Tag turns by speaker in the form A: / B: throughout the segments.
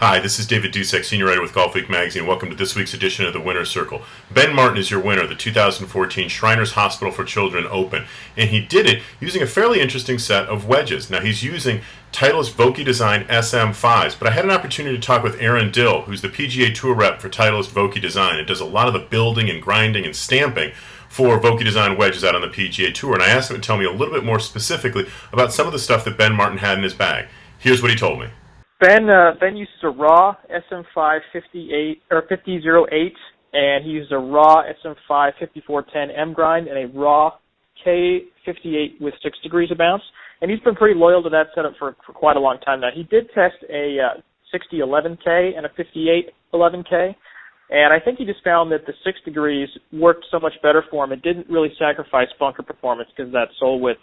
A: Hi, this is David Dusek, senior writer with Golfweek magazine. Welcome to this week's edition of the Winner's Circle. Ben Martin is your winner of the 2014 Shriners Hospital for Children Open, and he did it using a fairly interesting set of wedges. Now, he's using Titleist Vokey Design SM5s, but I had an opportunity to talk with Dill, who's the PGA Tour rep for Titleist Vokey Design. It does a lot of the building and grinding and stamping for Vokey Design wedges out on the PGA Tour, and I asked him to tell me a little bit more specifically about some of the stuff that Ben Martin had in his bag. Here's what he told me.
B: Ben uses a raw SM5 5008, and he uses a raw SM5 5410 M grind and a raw K58 with 6 degrees of bounce. And he's been pretty loyal to that setup for quite a long time now. He did test a 6011K and a 5811K, and I think he just found that the 6 degrees worked so much better for him. It didn't really sacrifice bunker performance because of that sole width.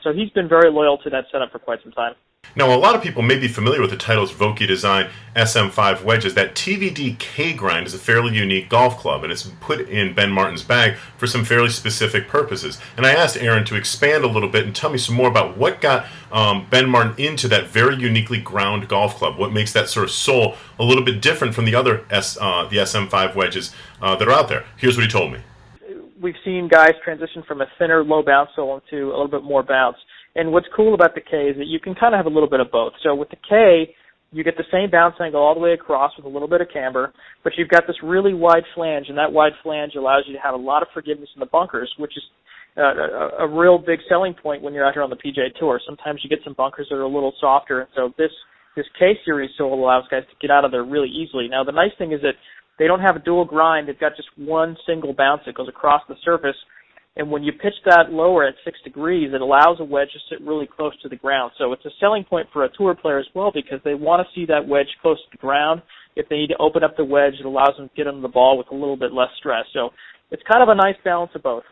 B: So he's been very loyal to that setup for quite some time.
A: Now, a lot of people may be familiar with the Titleist Vokey Design SM5 wedges. That TVD K grind is a fairly unique golf club, and it's put in Ben Martin's bag for some fairly specific purposes. And I asked Aaron to expand a little bit and tell me some more about what got Ben Martin into that very uniquely ground golf club. What makes that sort of sole a little bit different from the other the SM5 wedges that are out there. Here's what he told me.
B: We've seen guys transition from a thinner, low bounce sole into a little bit more bounce. And what's cool about the K is that you can kind of have a little bit of both. So with the K, you get the same bounce angle all the way across with a little bit of camber, but you've got this really wide flange, and that wide flange allows you to have a lot of forgiveness in the bunkers, which is a real big selling point when you're out here on the PGA Tour. Sometimes you get some bunkers that are a little softer, and so this K-Series sole allows guys to get out of there really easily. Now, the nice thing is that they don't have a dual grind. They've got just one single bounce that goes across the surface. And when you pitch that lower at 6 degrees, it allows a wedge to sit really close to the ground. So it's a selling point for a tour player as well because they want to see that wedge close to the ground. If they need to open up the wedge, it allows them to get under the ball with a little bit less stress. So it's kind of a nice balance of both.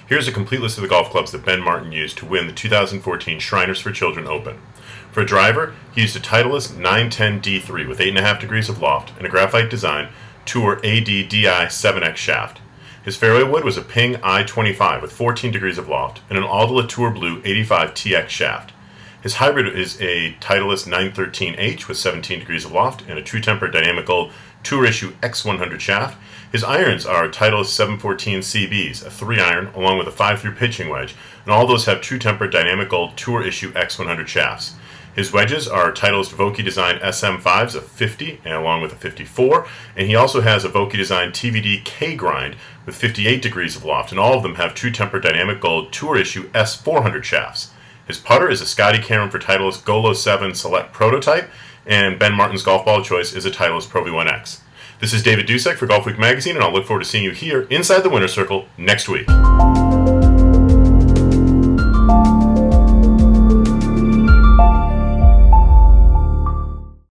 A: Here's a complete list of the golf clubs that Ben Martin used to win the 2014 Shriners for Children Open. For a driver, he used a Titleist 910D3 with 8.5 degrees of loft and a graphite design Tour AD-DI 7X shaft. His fairway wood was a Ping I-25 with 14 degrees of loft and an Aldila Tour Blue 85 TX shaft. His hybrid is a Titleist 913H with 17 degrees of loft and a True Temper Dynamic Gold Tour Issue X100 shaft. His irons are Titleist 714 CBs, a 3-iron along with a 5-through pitching wedge, and all those have True Temper Dynamic Gold Tour Issue X100 shafts. His wedges are Titleist Vokey Design SM5s, a 50 and along with a 54, and he also has a Vokey Design TVD K grind with 58 degrees of loft, and all of them have True Temper Dynamic Gold Tour Issue S400 shafts. His putter is a Scotty Cameron for Titleist Golo 7 Select Prototype, and Ben Martin's golf ball of choice is a Titleist Pro V1X. This is David Dusek for Golfweek magazine, and I'll look forward to seeing you here inside the Winner's Circle next week.